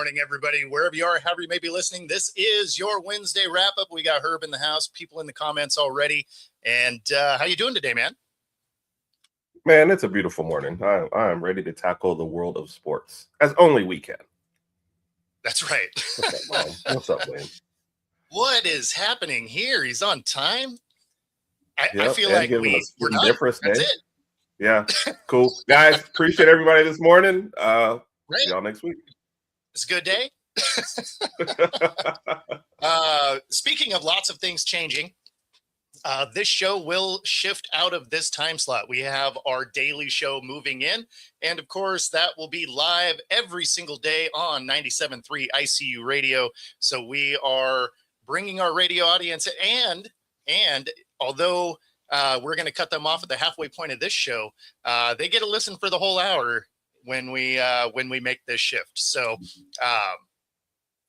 morning, everybody. Wherever you are, however you may be listening, this is your Wednesday wrap-up. We got Herb in the house, people in the comments already. And how you doing today, man? Man, it's a beautiful morning. I am ready to tackle the world of sports, as only we can. That's right. What's up, Mom? What's up, man? What is happening here? He's on time? I feel and like we're done. Difference That's day. it. Yeah, cool. Guys, appreciate everybody this morning. Right. See y'all next week. It's a good day. Speaking of lots of things changing, this show will shift out of this time slot. We have our daily show moving in. And of course, that will be live every single day on 97.3 ICU radio. So we are bringing our radio audience and although we're going to cut them off at the halfway point of this show, they get to listen for the whole hour when we make this shift. So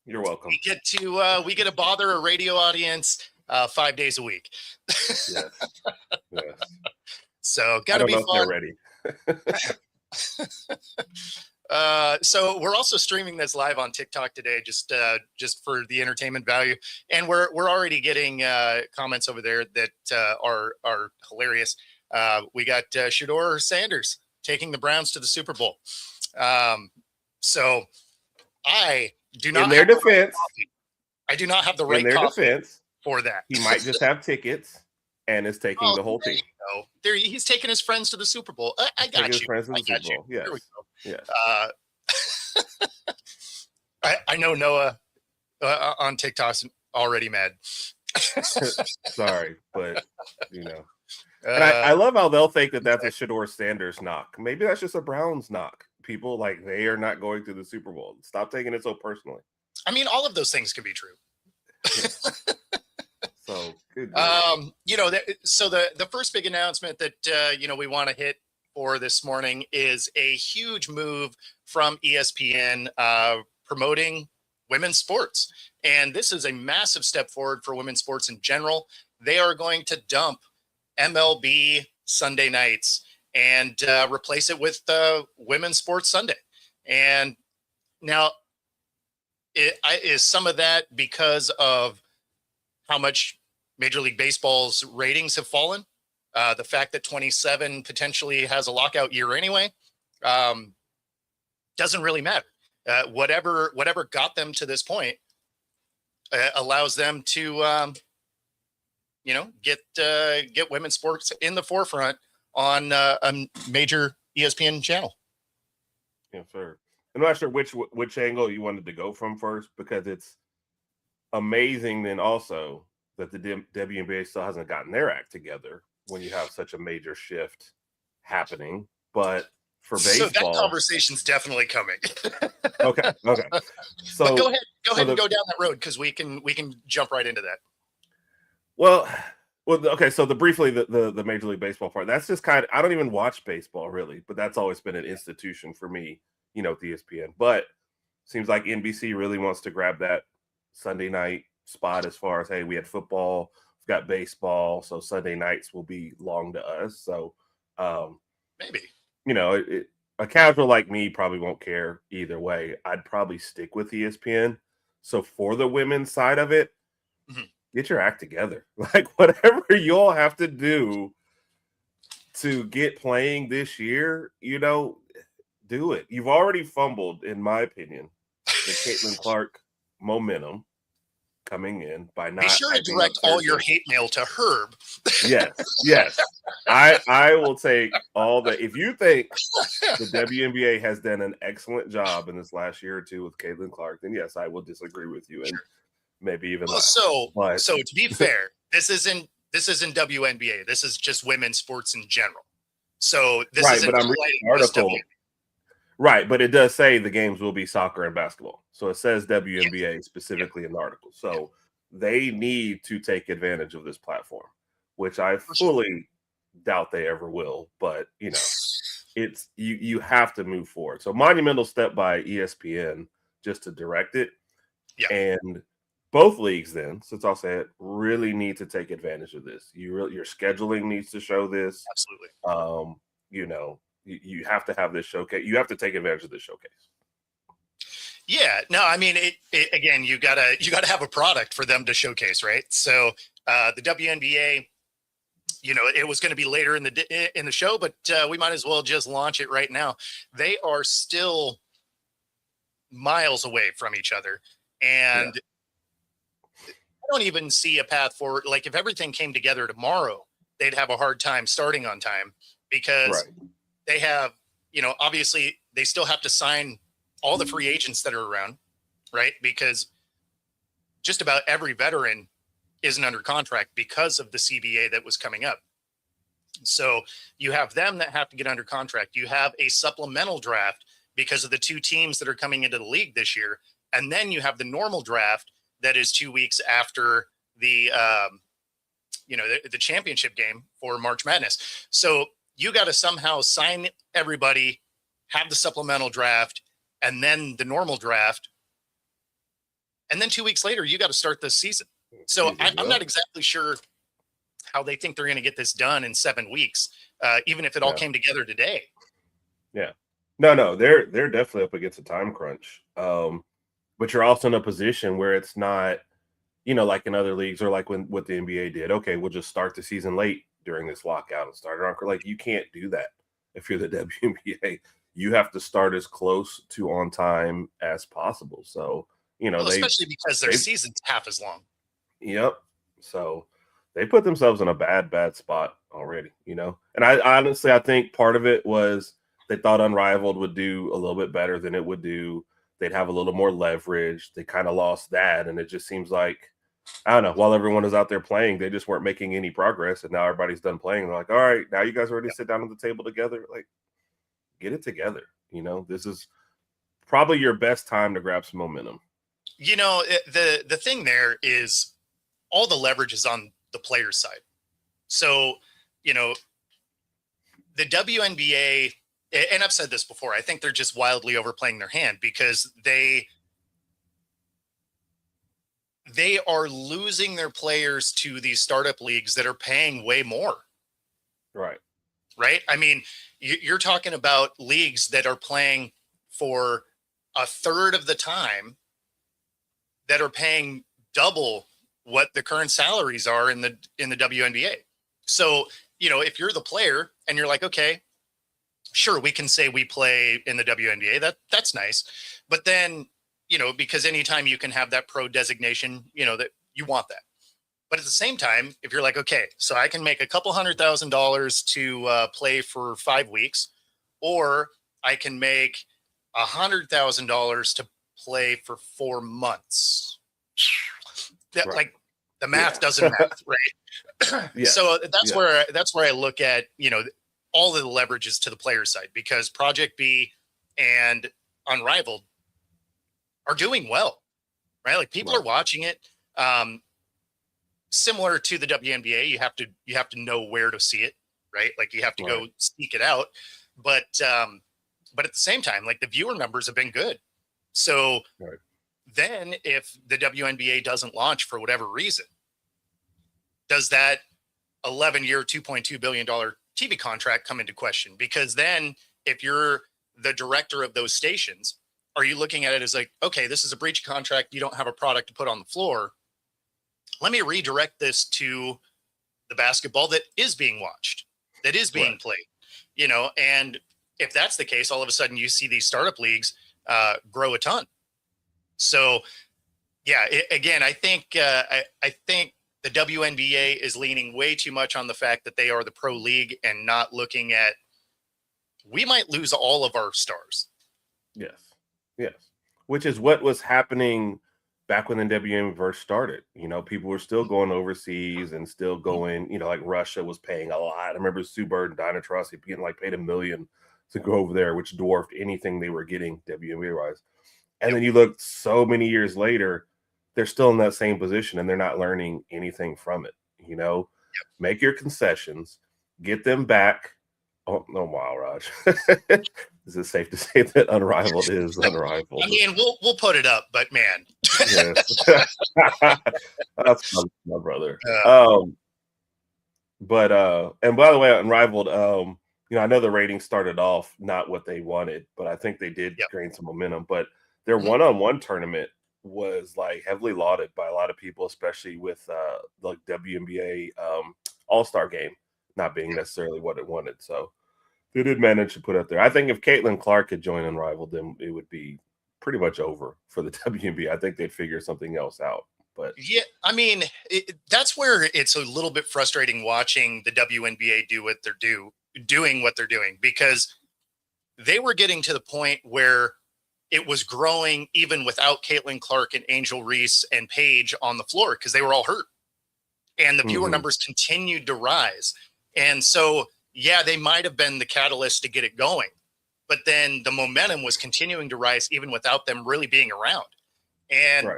you're welcome. We get to bother a radio audience 5 days a week. Yes. So gotta be fun. They're ready. So we're also streaming this live on TikTok today, just for the entertainment value, and we're already getting comments over there that are hilarious. We got Shedeur Sanders taking the Browns to the Super Bowl. So I do not. In their defense, I do not have the right. In their defense, for that, he might just have tickets and is taking the whole team. There, he's taking his friends to the Super Bowl. I got you. Friends to the Super Bowl. Yes. Here we go. Yes. I know Noah on TikTok's already mad. Sorry, but you know. And I love how they'll think that that's a Shedeur Sanders knock. Maybe that's just a Browns knock. People like they are not going to the Super Bowl. Stop taking it so personally. I mean, all of those things can be true. Yeah. So good. So the first big announcement that we want to hit for this morning is a huge move from ESPN promoting women's sports, and this is a massive step forward for women's sports in general. They are going to dump MLB Sunday nights and replace it with Women's Sports Sunday. And now, is some of that because of how much Major League Baseball's ratings have fallen? The fact that 27 potentially has a lockout year anyway, doesn't really matter. Whatever got them to this point allows them to, get women's sports in the forefront on a major ESPN channel. Yeah, sir. I'm not sure which angle you wanted to go from first, because it's amazing then also that the WNBA still hasn't gotten their act together when you have such a major shift happening. But for baseball, so that conversation's definitely coming. Okay. So but go ahead and go down that road, because we can jump right into that. Well, okay. So briefly the Major League Baseball part, that's just kind of, I don't even watch baseball really, but that's always been an institution for me, with ESPN. But seems like NBC really wants to grab that Sunday night spot as far as, hey, we had football, we've got baseball, so Sunday nights will belong to us. So maybe, a casual like me probably won't care either way. I'd probably stick with ESPN. So for the women's side of it, get your act together. Like, whatever you all have to do to get playing this year, do it. You've already fumbled, in my opinion, the Caitlin Clark momentum coming in by not. Be sure to direct all your hate mail to Herb. Yes. I will take all the. If you think the WNBA has done an excellent job in this last year or two with Caitlin Clark, then yes, I will disagree with you, and maybe even. So to be fair, this isn't WNBA. This is just women's sports in general. So this right, isn't but I'm reading an article. Right, but it does say the games will be soccer and basketball. So it says WNBA specifically in the article. So they need to take advantage of this platform, which I fully doubt they ever will. But, it's you have to move forward. So monumental step by ESPN just to direct it. Yeah. And both leagues then, since I'll say it, really need to take advantage of this. Your scheduling needs to show this. Absolutely. You have to have this showcase. You have to take advantage of this showcase. Yeah, no, I mean, again, you gotta have a product for them to showcase, right? So the WNBA, it was going to be later in the show, but we might as well just launch it right now. They are still miles away from each other, and I don't even see a path forward. Like if everything came together tomorrow, they'd have a hard time starting on time because Right. they have, obviously they still have to sign all the free agents that are around, right? Because just about every veteran isn't under contract because of the CBA that was coming up. So you have them that have to get under contract. You have a supplemental draft because of the two teams that are coming into the league this year. And then you have the normal draft that is 2 weeks after the championship game for March Madness. So you got to somehow sign everybody, have the supplemental draft, and then the normal draft. And then 2 weeks later, you got to start this season. So I'm not exactly sure how they think they're going to get this done in 7 weeks, even if it all came together today. Yeah. No, they're definitely up against a time crunch. But you're also in a position where it's not, like in other leagues or like what the NBA did. Okay, we'll just start the season late during this lockout and start it on. Like you can't do that if you're the WNBA. You have to start as close to on time as possible. So, especially because their season's half as long. Yep. So they put themselves in a bad spot already, And I honestly, I think part of it was they thought Unrivaled would do a little bit better than it would do. They'd have a little more leverage. They kind of lost that. And it just seems like, I don't know, while everyone was out there playing, they just weren't making any progress. And now everybody's done playing. They're like, all right, now you guys are ready to sit down at the table together. Like, get it together. This is probably your best time to grab some momentum. The thing there is all the leverage is on the player's side. So, the WNBA, and I've said this before, I think they're just wildly overplaying their hand because they are losing their players to these startup leagues that are paying way more. Right. Right. I mean, you're talking about leagues that are playing for a third of the time that are paying double what the current salaries are in the WNBA. So, if you're the player and you're like, okay, sure, we can say we play in the WNBA. That's nice. But then, because anytime you can have that pro designation, that you want that. But at the same time, if you're like, okay, so I can make a couple $100,000 to play for 5 weeks, or I can make $100,000 to play for 4 months. Like the math doesn't math, right? So that's where I look at, all of the leverages to the player side because Project B and Unrivaled are doing well, right? Like people are watching it. Similar to the WNBA, you have to know where to see it, right? Like you have to go seek it out. But at the same time, like the viewer numbers have been good. So then if the WNBA doesn't launch for whatever reason, does that 11-year, $2.2 billion TV contract come into question? Because then if you're the director of those stations, are you looking at it as like, okay, this is a breach of contract. You don't have a product to put on the floor. Let me redirect this to the basketball that is being watched, that is being played, and if that's the case, all of a sudden you see these startup leagues grow a ton. So again, I think the WNBA is leaning way too much on the fact that they are the pro league and not looking at, we might lose all of our stars. Yes. Which is what was happening back when the WNBA first started. People were still going overseas and still going, like Russia was paying a lot. I remember Sue Bird and Dinah Taurasi getting paid $1 million to go over there, which dwarfed anything they were getting WNBA wise. And then you look so many years later, they're still in that same position and they're not learning anything from it. Make your concessions, get them back. Oh no, wow, Raj. Is it safe to say that Unrivaled is Unrivaled? I mean, we'll put it up, but man. That's my brother. But and by the way, Unrivaled, I know the ratings started off not what they wanted, but I think they did gain some momentum. But their one-on-one tournament was like heavily lauded by a lot of people, especially with the WNBA All-Star game not being necessarily what it wanted. So they did manage to put it there. I think if Caitlin Clark could join Unrivaled, then it would be pretty much over for the WNBA. I think they'd figure something else out. But yeah, I mean, that's where it's a little bit frustrating watching the WNBA doing what they're doing, because they were getting to the point where it was growing even without Caitlin Clark and Angel Reese and Paige on the floor, because they were all hurt. And the viewer numbers continued to rise. And so, yeah, they might have been the catalyst to get it going. But then the momentum was continuing to rise even without them really being around. And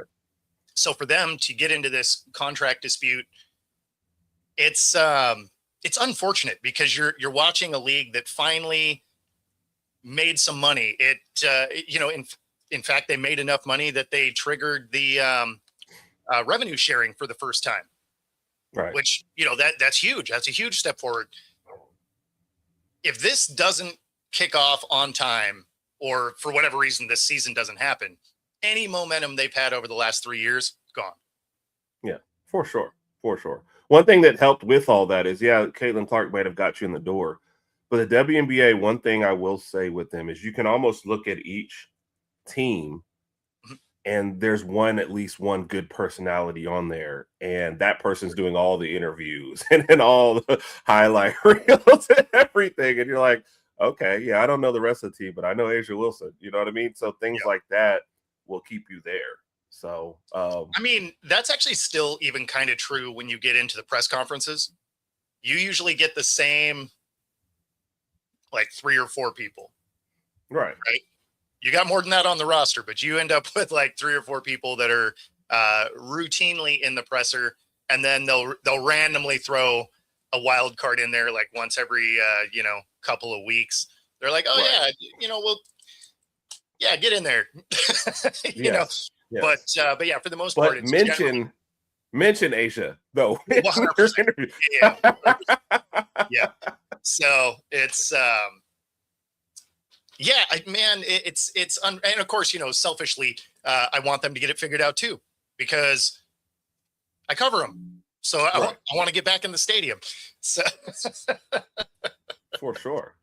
so for them to get into this contract dispute, it's unfortunate, because you're watching a league that finally made some money. In fact, they made enough money that they triggered the revenue sharing for the first time. Right. Which, that's huge. That's a huge step forward. If this doesn't kick off on time, or for whatever reason this season doesn't happen, any momentum they've had over the last 3 years, gone. Yeah, for sure. For sure. One thing that helped with all that is, Caitlin Clark might have got you in the door. But the WNBA, one thing I will say with them is you can almost look at each team and there's at least one good personality on there. And that person's doing all the interviews and all the highlight reels and everything. And you're like, okay, yeah, I don't know the rest of the team, but I know Asia Wilson. You know what I mean? So things like that will keep you there. So, I mean, that's actually still even kind of true when you get into the press conferences. You usually get the same, like 3 or 4 people. Right. You got more than that on the roster, but you end up with like 3 or 4 people that are routinely in the presser, and then they'll randomly throw a wild card in there like once every couple of weeks. They're like, oh yeah, get in there. Yes. But yeah, for the most part, it's mention Asia though. 100%. Yeah. So it's and of course, selfishly, I want them to get it figured out too, because I cover them. So I want to get back in the stadium. So for sure.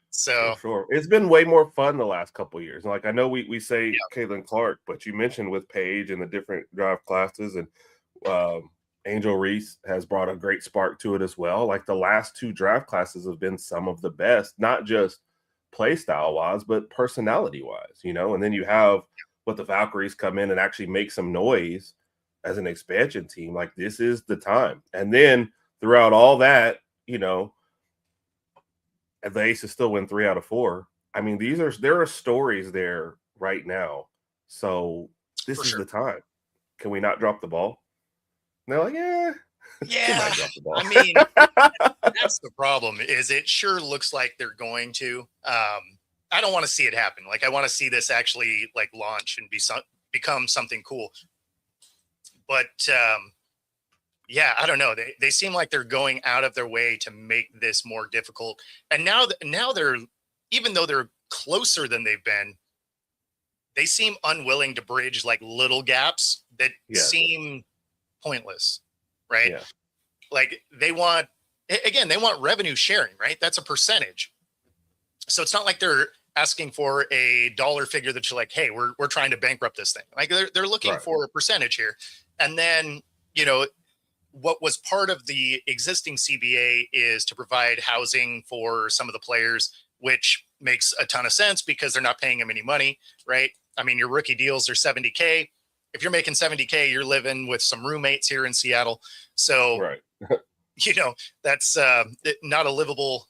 So for sure. It's been way more fun the last couple of years. Like, I know we say Caitlin Clark, but you mentioned with Paige and the different draft classes, and Angel Reese has brought a great spark to it as well. Like, the last 2 draft classes have been some of the best, not just play style wise, but personality wise, and then you have what the Valkyries come in and actually make some noise as an expansion team. Like, this is the time. And then throughout all that, the Aces still win 3 out of 4. I mean, there are stories there right now. So this is the time. Can we not drop the ball? And they're like, yeah. Drop the ball. I mean, that's the problem. Is it sure looks like they're going to. I don't want to see it happen. Like, I want to see this actually like launch and become something cool. But I don't know. They seem like they're going out of their way to make this more difficult. And now they're, even though they're closer than they've been, they seem unwilling to bridge like little gaps that seem pointless, right? Yeah. Like, they want revenue sharing, right? That's a percentage. So it's not like they're asking for a dollar figure that you're like, hey, we're trying to bankrupt this thing. Like, they're looking for a percentage here. And then, what was part of the existing CBA is to provide housing for some of the players, which makes a ton of sense because they're not paying them any money, right? I mean, your rookie deals are $70K. If you're making $70K, you're living with some roommates here in Seattle. So, that's not a livable,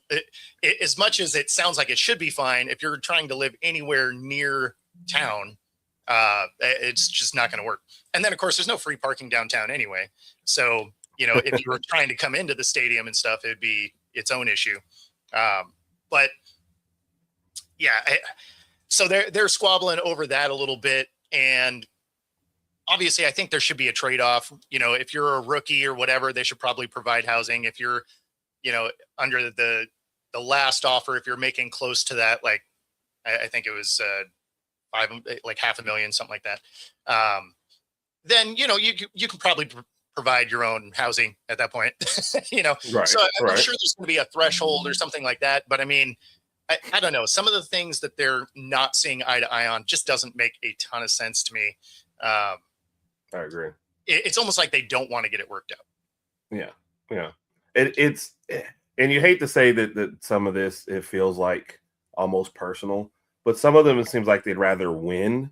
as much as it sounds like it should be fine. If you're trying to live anywhere near town, it's just not going to work. And then, of course, there's no free parking downtown anyway. So, if you were trying to come into the stadium and stuff, it'd be its own issue. But yeah, so they're squabbling over that a little bit. And obviously, I think there should be a trade-off. If you're a rookie or whatever, they should probably provide housing. If you're, under the last offer, if you're making close to that, like I think it was like $500,000, something like that. Then, you can probably provide your own housing at that point, Right, so I'm right. sure there's going to be a threshold or something like that. But I mean, I don't know. Some of the things that they're not seeing eye to eye on just doesn't make a ton of sense to me. I agree. It's almost like they don't want to get it worked out. Yeah, yeah. And you hate to say that some of this, it feels like almost personal, but some of them, it seems like they'd rather win.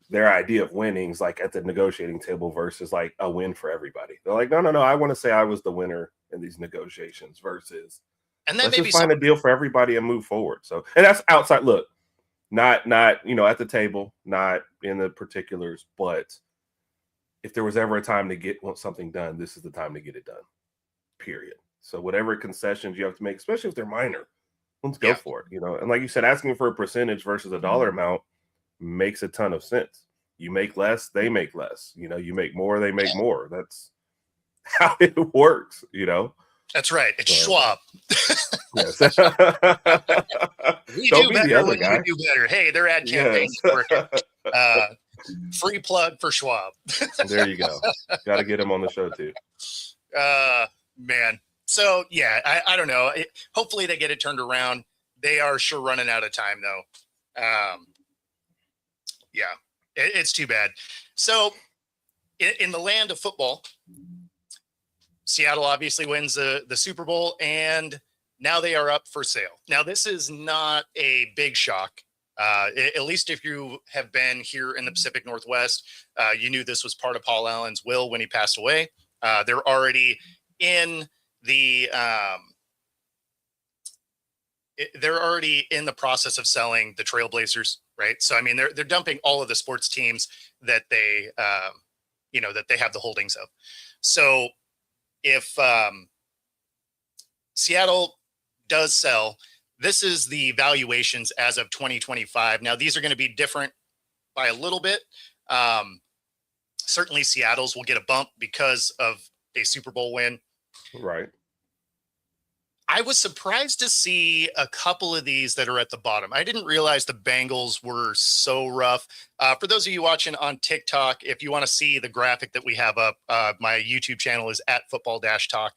Their idea of winning is like at the negotiating table versus like a win for everybody. They're like, no, no, no. I want to say I was the winner in these negotiations versus And that let's may just be find a deal for everybody and move forward. So, and that's outside. Look, not at the table, not in the particulars, but if there was ever a time to get something done, this is the time to get it done. Period. So whatever concessions you have to make, especially if they're minor, let's go for it. And like you said, asking for a percentage versus a dollar amount makes a ton of sense. You make less, they make less. You make more, they make more. That's how it works. That's right. It's Schwab. Yes. We Don't do be better the other when guy. we do better. Hey, their ad campaign is working. Free plug for Schwab. There you go. Got to get him on the show too. Man. So yeah, I don't know. Hopefully they get it turned around. They are sure running out of time though. Yeah, it's too bad. So in the land of football, Seattle obviously wins the Super Bowl, and now they are up for sale. Now, this is not a big shock. At least if you have been here in the Pacific Northwest, you knew this was part of Paul Allen's will when he passed away. They're already in the process of selling the Trailblazers, right? So I mean, they're dumping all of the sports teams that they that they have the holdings of. So if Seattle does sell, this is the valuations as of 2025. Now, these are going to be different by a little bit. Certainly Seattle's will get a bump because of a Super Bowl win. Right. I was surprised to see a couple of these that are at the bottom. I didn't realize the Bengals were so rough. For those of you watching on TikTok, if you want to see the graphic that we have up, my YouTube channel is at football-talk,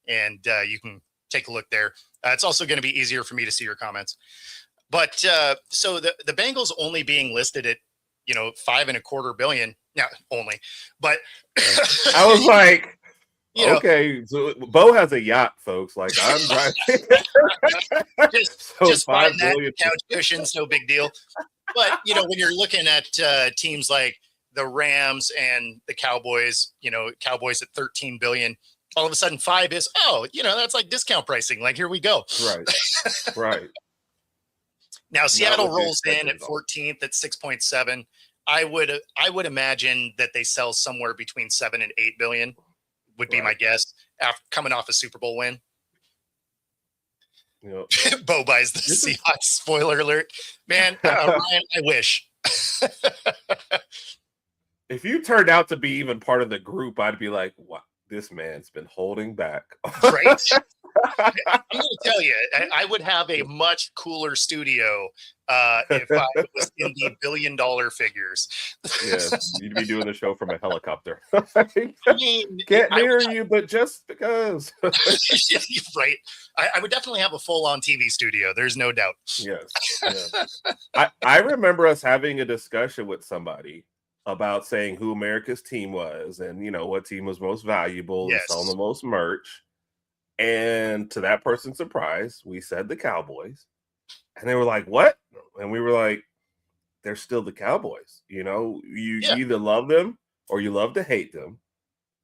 and you can take a look there. It's also going to be easier for me to see your comments. But so the Bengals only being listed at, $5.25 billion. Now only, but I was like, okay, so Bo has a yacht, folks. Like I'm driving. just buying that couch cushions, no big deal. But when you're looking at teams like the Rams and the Cowboys, Cowboys at $13 billion, all of a sudden 5 is that's like discount pricing. Like here we go. Right. Now Seattle rolls in at 14th at 6.7. I would imagine that they sell somewhere between 7 and 8 billion. Would be my guess after coming off a Super Bowl win. Bo buys the Seahawks. Spoiler alert, man. Ryan, I wish. If you turned out to be even part of the group, I'd be like, wow, this man's been holding back. Right. I'm going to tell you, I would have a much cooler studio if I was in the $1 billion figures. Yes, you'd be doing the show from a helicopter. I mean, can't hear you, but just because. Right. I would definitely have a full-on TV studio. There's no doubt. Yes. I remember us having a discussion with somebody about saying who America's team was and, what team was most valuable and selling the most merch. And to that person's surprise, we said the Cowboys. And they were like, what? And we were like, they're still the Cowboys. You either love them or you love to hate them,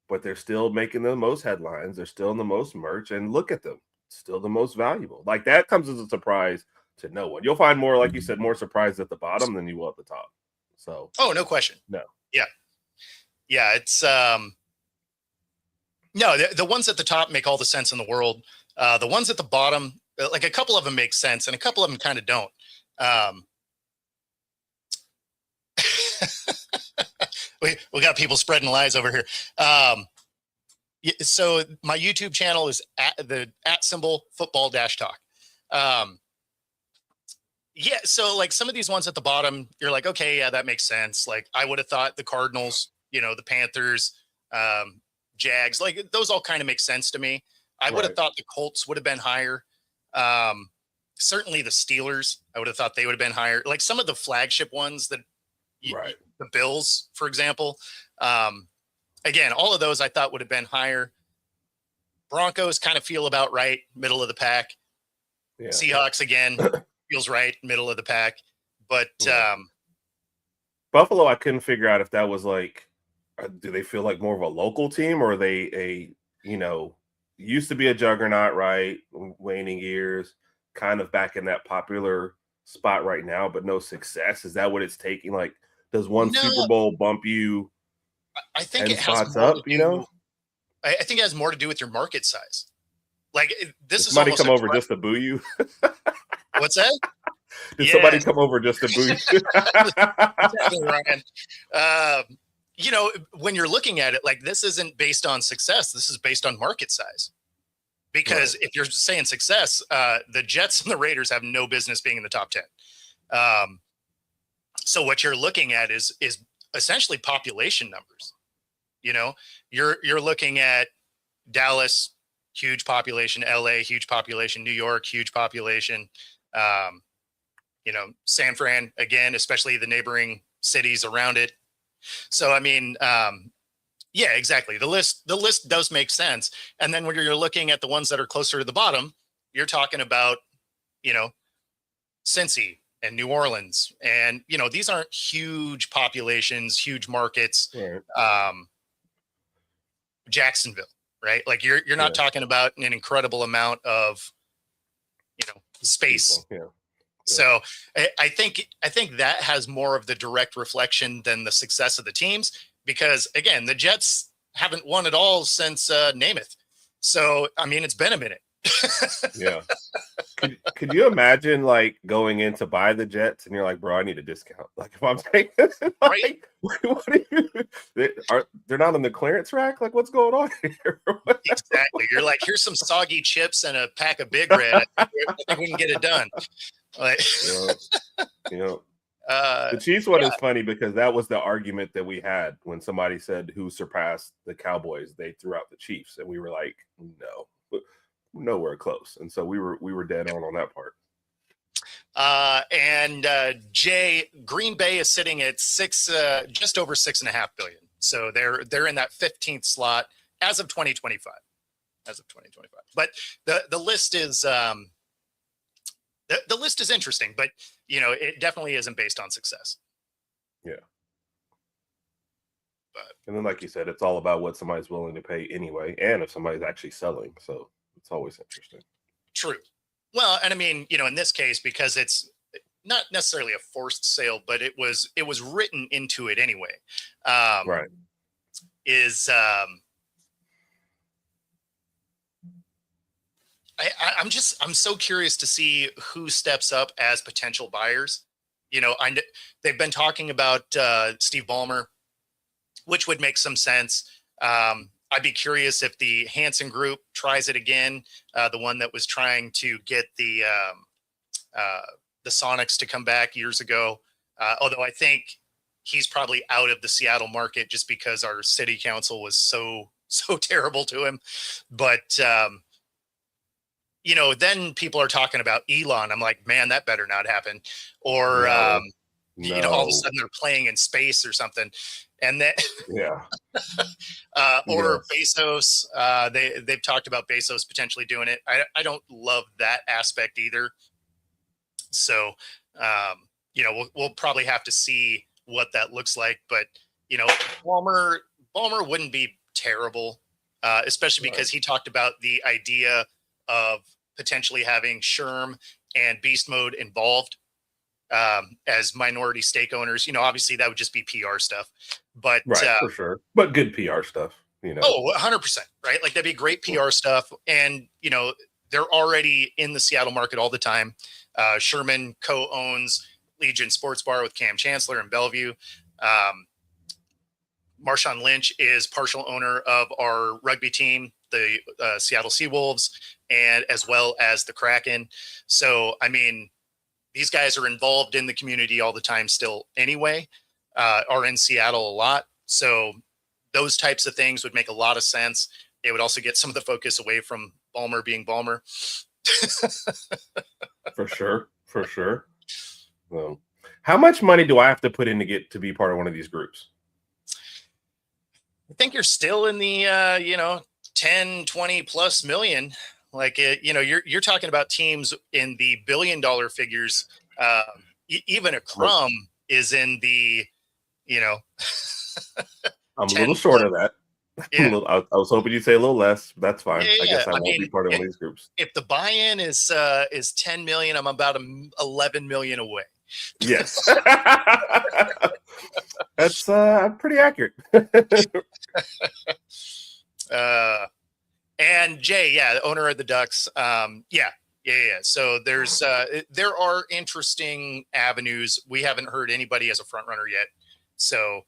but they're still making the most headlines. They're still in the most merch. And look at them, still the most valuable. Like that comes as a surprise to no one. You'll find more, like you said, more surprise at the bottom than you will at the top. So, no question. No. Yeah. It's, no, the ones at the top make all the sense in the world. The ones at the bottom, like a couple of them make sense and a couple of them kind of don't. We got people spreading lies over here. So my YouTube channel is at symbol football-talk. Yeah, so like some of these ones at the bottom, you're like, okay, yeah, that makes sense. Like I would have thought the Cardinals, the Panthers, um, Jags, like those all kind of make sense to me. I would have Right. thought the Colts would have been higher. Um, Certainly the Steelers, I would have thought they would have been higher. Like some of the flagship ones that Right. the Bills, for example. Um, Again, all of those I thought would have been higher. Broncos kind of feel about right, middle of the pack. Yeah. Seahawks again feels right, middle of the pack. But Yeah. Buffalo, I couldn't figure out if that was like, do they feel like more of a local team, or are they used to be a juggernaut, right? Waning years, kind of back in that popular spot right now, but no success. Is that what it's taking? Like, does one no, Super Bowl bump you I think 10 it has spots more to up, do. I think it has more to do with your market size. Like Did this is somebody almost come a over direct. just to boo you? What's that? Did Yeah, somebody come over just to boo you? exactly, Ryan. When you're looking at it, like this isn't based on success. This is based on market size. Because Right. if you're saying success, the Jets and the Raiders have no business being in the top 10. Um, so what you're looking at is essentially population numbers. You know, you're looking at Dallas, huge population, LA, huge population, New York, huge population. Um, San Fran again, especially the neighboring cities around it. So I mean, yeah, exactly. The list does make sense. And then when you're looking at the ones that are closer to the bottom, you're talking about, you know, Cincy and New Orleans. And, these aren't huge populations, huge markets. Right. Um, Jacksonville, right? Like you're not Yeah. talking about an incredible amount of, People. space. Yeah. So I think that has more of the direct reflection than the success of the teams, because again, the Jets haven't won at all since Namath. So I mean, it's been a minute. Yeah. Could you imagine like going in to buy the Jets and you're like, bro, I need a discount. Like if I'm taking Right? like what are you they're not on the clearance rack? Like what's going on here? Exactly. You're like, here's some soggy chips and a pack of Big Red. I think we can get it done. Like, Yeah. Yeah. uh, The Chiefs one yeah, is funny because that was the argument that we had when somebody said who surpassed the Cowboys. They threw out the Chiefs, and we were like, no, nowhere close. And so we were dead on that part. and Jay, Green Bay is sitting at just over 6.5 billion. So they're in that 15th slot as of 2025. As of 2025, but the list is the list is interesting, but it definitely isn't based on success. Yeah. But And then, like you said, it's all about what somebody's willing to pay anyway, and if somebody's actually selling. So it's always interesting. true. Well, and I mean, in this case, because it's not necessarily a forced sale, but it was written into it anyway. Um, Right. is I'm so curious to see who steps up as potential buyers. They've been talking about Steve Ballmer, which would make some sense. I'd be curious if the Hanson Group tries it again, the one that was trying to get the Sonics to come back years ago. Although I think he's probably out of the Seattle market just because our city council was so terrible to him. But then people are talking about Elon. I'm like, man, that better not happen. Or No. all of a No. sudden they're playing in space or something. And then Yeah. or Yes. Bezos, they've talked about Bezos potentially doing it. I don't love that aspect either. So we'll probably have to see what that looks like. But Balmer wouldn't be terrible, especially Right. because he talked about the idea of potentially having Sherm and Beast Mode involved as minority stake owners. Obviously that would just be PR stuff, but Right, for sure. But good PR stuff. oh, 100%, right? Like that'd be great PR stuff. And, they're already in the Seattle market all the time. Sherman co-owns Legion Sports Bar with Cam Chancellor in Bellevue. Marshawn Lynch is partial owner of our rugby team, the Seattle Seawolves, and as well as the Kraken. So, I mean, these guys are involved in the community all the time still anyway, are in Seattle a lot. So those types of things would make a lot of sense. It would also get some of the focus away from Ballmer being Ballmer. For sure. For sure. Well, how much money do I have to put in to be part of one of these groups? I think you're still in the 10, 20 plus million. Like you're talking about teams in the $1 billion figures. Even a Crumb is in the I'm a little short of that. Yeah. I was hoping you'd say a little less. But that's fine. Yeah, I guess I won't be part of one of these groups. If the buy-in is 10 million, I'm about 11 million away. Yes. That's pretty accurate. And Jay, the owner of the Ducks. Yeah. So there are interesting avenues. We haven't heard anybody as a front runner yet. So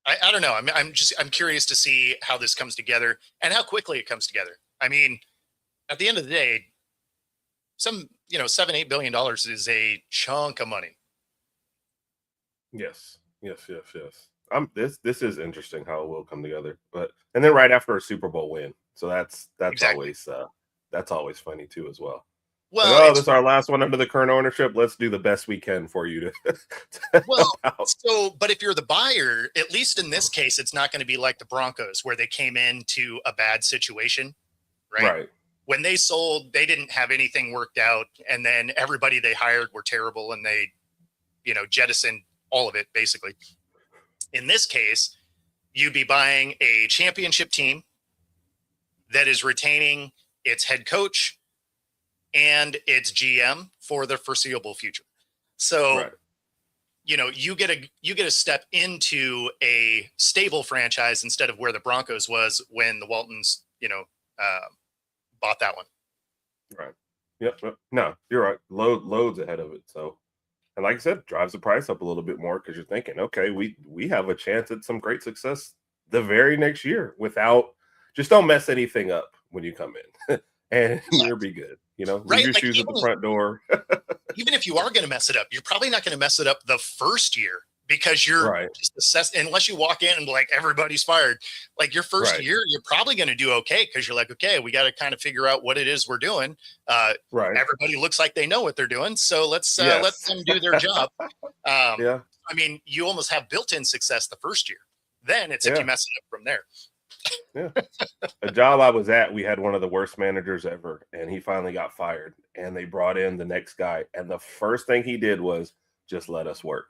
I don't know. I'm curious to see how this comes together and how quickly it comes together. I mean, at the end of the day, $7-8 billion is a chunk of money. Yes. This is interesting how it will come together. And then right after a Super Bowl win. So that's exactly. That's always funny too as well. Well, this is our last one under the current ownership. Let's do the best we can for you but if you're the buyer, at least in this case, it's not going to be like the Broncos where they came into a bad situation, right? When they sold, they didn't have anything worked out, and then everybody they hired were terrible, and they, jettisoned all of it basically. In this case, you'd be buying a championship team that is retaining its head coach and its GM for the foreseeable future. So, you get a step into a stable franchise instead of where the Broncos was when the Waltons, bought that one. Right. Yep. No, you're right. Loads ahead of it. So, and like I said, drives the price up a little bit more because you're thinking, okay, we have a chance at some great success the very next year just don't mess anything up when you come in and you'll be good. Leave your shoes at the front door. Even if you are going to mess it up, you're probably not going to mess it up the first year because you're just assessed. Unless you walk in and like everybody's fired, like your first year, you're probably going to do okay because you're like, okay, we got to kind of figure out what it is we're doing. Everybody looks like they know what they're doing, so let's let them do their job. I mean, you almost have built-in success the first year. Then it's if you mess it up from there. A job I was at, we had one of the worst managers ever, and he finally got fired, and they brought in the next guy, and the first thing he did was just let us work.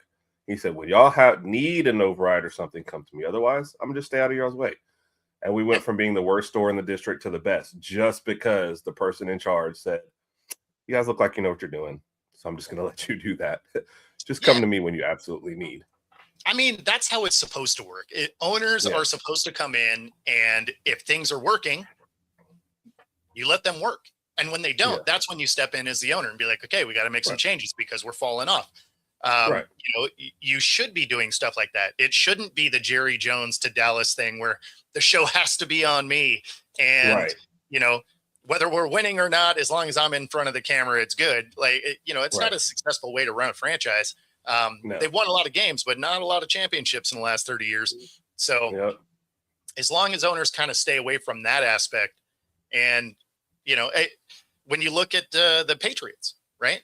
He said, when y'all need an override or something, come to me. Otherwise, I'm just stay out of y'all's way. And we went from being the worst store in the district to the best just because the person in charge said, you guys look like you know what you're doing, so I'm just going to let you do that. Just come to me when you absolutely need. I mean, that's how it's supposed to work. Owners are supposed to come in, and if things are working, you let them work. And when they don't, that's when you step in as the owner and be like, okay, we got to make some changes because we're falling off. You should be doing stuff like that. It shouldn't be the Jerry Jones to Dallas thing where the show has to be on me. And, whether we're winning or not, as long as I'm in front of the camera, it's good. Like, it's not a successful way to run a franchise. They've won a lot of games, but not a lot of championships in the last 30 years. So as long as owners kind of stay away from that aspect, and, when you look at the Patriots, right?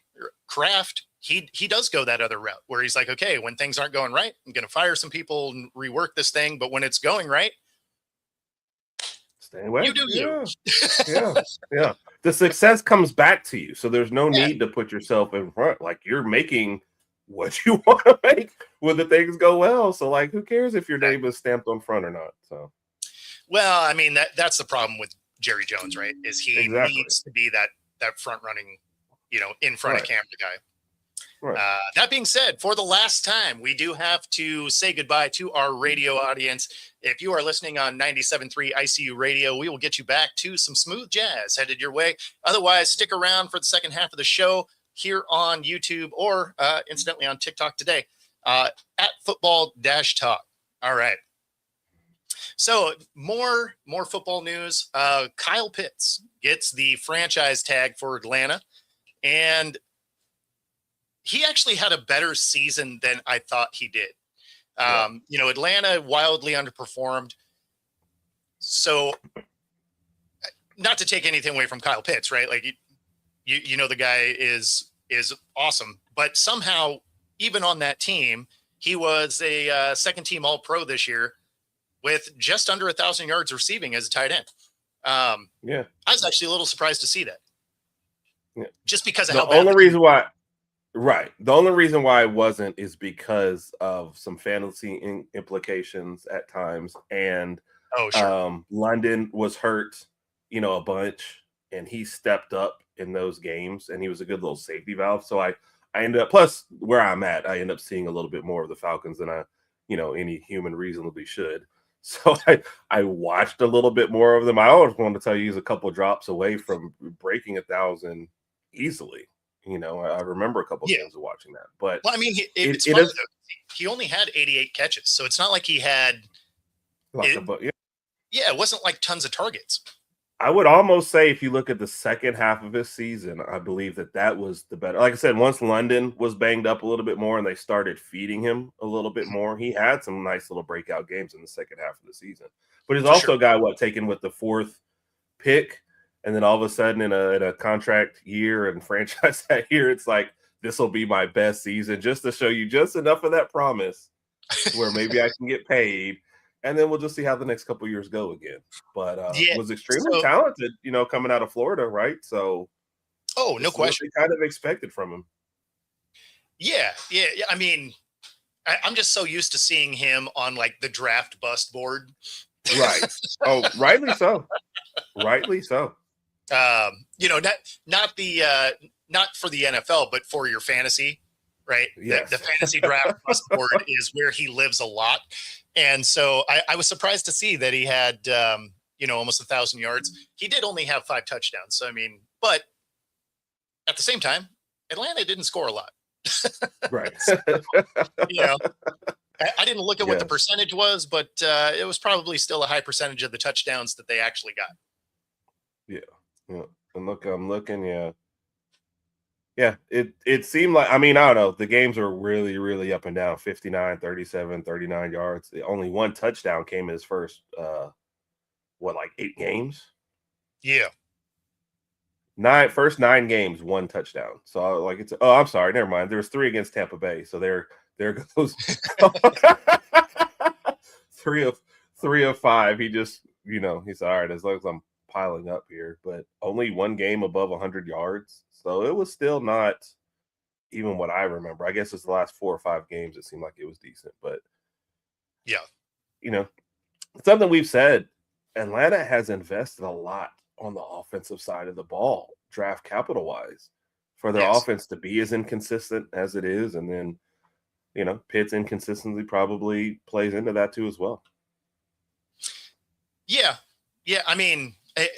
Kraft, he does go that other route where he's like, okay, when things aren't going right, I'm going to fire some people and rework this thing. But when it's going right, stay away. You do you. Yeah. The success comes back to you. So there's no need to put yourself in front. Like, you're making what you want to make when the things go well. So, like, who cares if your name is stamped on front or not? So, well, I mean, that's the problem with Jerry Jones, right? Is he needs to be that front running, in front of camera guy. That being said, for the last time, we do have to say goodbye to our radio audience. If you are listening on 97.3 ICU Radio, we will get you back to some smooth jazz headed your way. Otherwise, stick around for the second half of the show here on YouTube or incidentally on TikTok today at Football-Talk. All right. So more football news. Kyle Pitts gets the franchise tag for Atlanta, and he actually had a better season than I thought he did. Atlanta wildly underperformed. So not to take anything away from Kyle Pitts, right? Like the guy is awesome, but somehow even on that team, he was a second team All Pro this year with just under 1,000 yards receiving as a tight end. I was actually a little surprised to see that. Yeah. Just because of the only reason why it wasn't is because of some fantasy implications at times, and London was hurt, a bunch, and he stepped up in those games, and he was a good little safety valve. So I ended up, plus where I'm at, I end up seeing a little bit more of the Falcons than any human reasonably should. So I watched a little bit more of them. I always wanted to tell you he's a couple drops away from breaking 1,000 easily. I remember a couple games of watching that. But he only had 88 catches, so it's not like he had. It wasn't like tons of targets. I would almost say if you look at the second half of his season, I believe that was the better. Like I said, once London was banged up a little bit more and they started feeding him a little bit more, he had some nice little breakout games in the second half of the season. But he's also a guy taken with the 4th pick, and then all of a sudden in a contract year and franchise that year, it's like, this will be my best season, just to show you just enough of that promise where maybe I can get paid. And then we'll just see how the next couple of years go again. But was extremely talented, coming out of Florida, right? So, no question. Kind of expected from him. Yeah. I mean, I'm just so used to seeing him on like the draft bust board. Right. Oh, rightly so. Rightly so. Not for the NFL, but for your fantasy, right? Yes. The fantasy draft bust board is where he lives a lot. And so I was surprised to see that he had, almost 1,000 yards. He did only have 5 touchdowns. So, I mean, but at the same time, Atlanta didn't score a lot. Right. So, I didn't look at what the percentage was, but it was probably still a high percentage of the touchdowns that they actually got. Yeah. And I'm looking. Yeah, it seemed like, I don't know, the games were really, really up and down, 59, 37, 39 yards. Only 1 touchdown came in his first, 8 games? Yeah. First 9 games, 1 touchdown. So, I'm sorry, never mind. There was 3 against Tampa Bay. So there goes 3 of 5. He just, he's all right, as long as I'm piling up here, but only 1 game above 100 yards. So it was still not even what I remember. I guess it's the last 4 or 5 games it seemed like it was decent, but something we've said, Atlanta has invested a lot on the offensive side of the ball, draft capital wise, for their offense to be as inconsistent as it is. And then, Pitt's inconsistency probably plays into that too as well. Yeah. I mean, I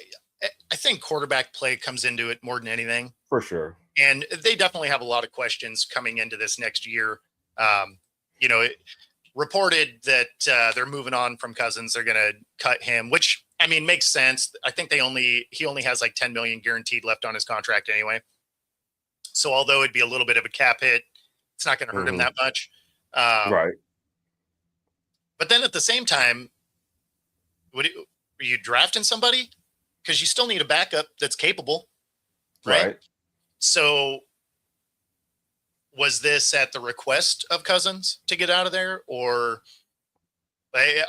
think quarterback play comes into it more than anything. For sure. And they definitely have a lot of questions coming into this next year. It reported that they're moving on from Cousins. They're going to cut him, which, I mean, makes sense. I think he only has like 10 million guaranteed left on his contract anyway. So although it'd be a little bit of a cap hit, it's not going to hurt him that much. Right. But then at the same time, are you drafting somebody? Because you still need a backup that's capable, right? So was this at the request of Cousins to get out of there? Or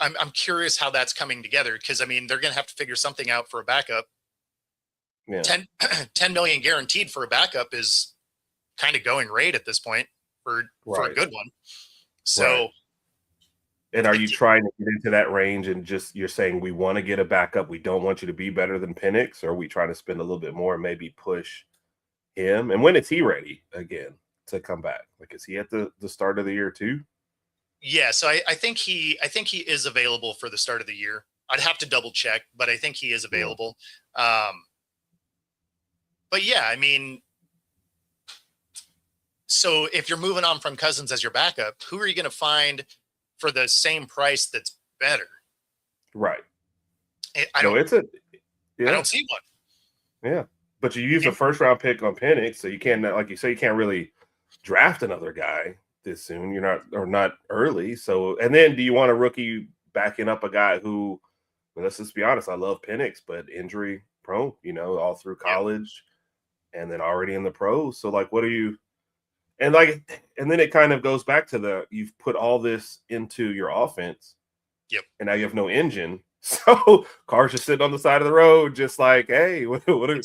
I'm curious how that's coming together, because, I mean, they're going to have to figure something out for a backup. Yeah. 10 million guaranteed for a backup is kind of going rate at this point for a good one. So. And are you trying to get into that range and you're saying we want to get a backup, we don't want you to be better than Penix, or are we trying to spend a little bit more and maybe push him? And when is he ready again to come back? Like, is he at the start of the year too? Yeah, so I think he is available for the start of the year. I'd have to double check, but I think he is available. But yeah, I mean, so if you're moving on from Cousins as your backup, who are you going to find for the same price that's better? Right. I No, don't it's a I yeah. don't see one. Yeah. But you use a And first round pick on Penix, so you can't, like you say, you can't really draft another guy this soon. You're not, or not early. So, and then do you want a rookie backing up a guy who, well, let's just be honest, I love Penix, but injury prone, all through yeah, college and then already in the pros. So, like, what are you, and like, and then it kind of goes back to you've put all this into your offense yep, and now you have no engine. So cars just sitting on the side of the road, just like, hey, exactly.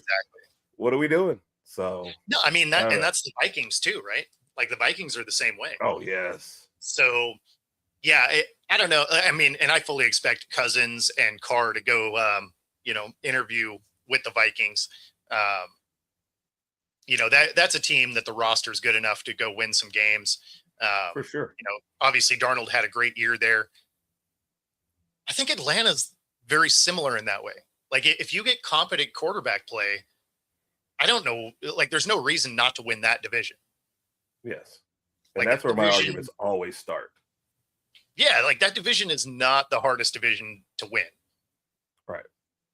what are we doing? So No, I mean I that, don't and know. that's the Vikings too, right? Like the Vikings are the same way. Oh yes, So yeah, I don't know. I mean, and I fully expect Cousins and Carr to go, interview with the Vikings. Um, that's a team that the roster is good enough to go win some games. for sure. Obviously Darnold had a great year there. I think Atlanta's very similar in that way. Like if you get competent quarterback play, I don't know. Like there's no reason not to win that division. Yes, and Like that's that where my division, arguments always start. yeah, like that division is not the hardest division to win. Right.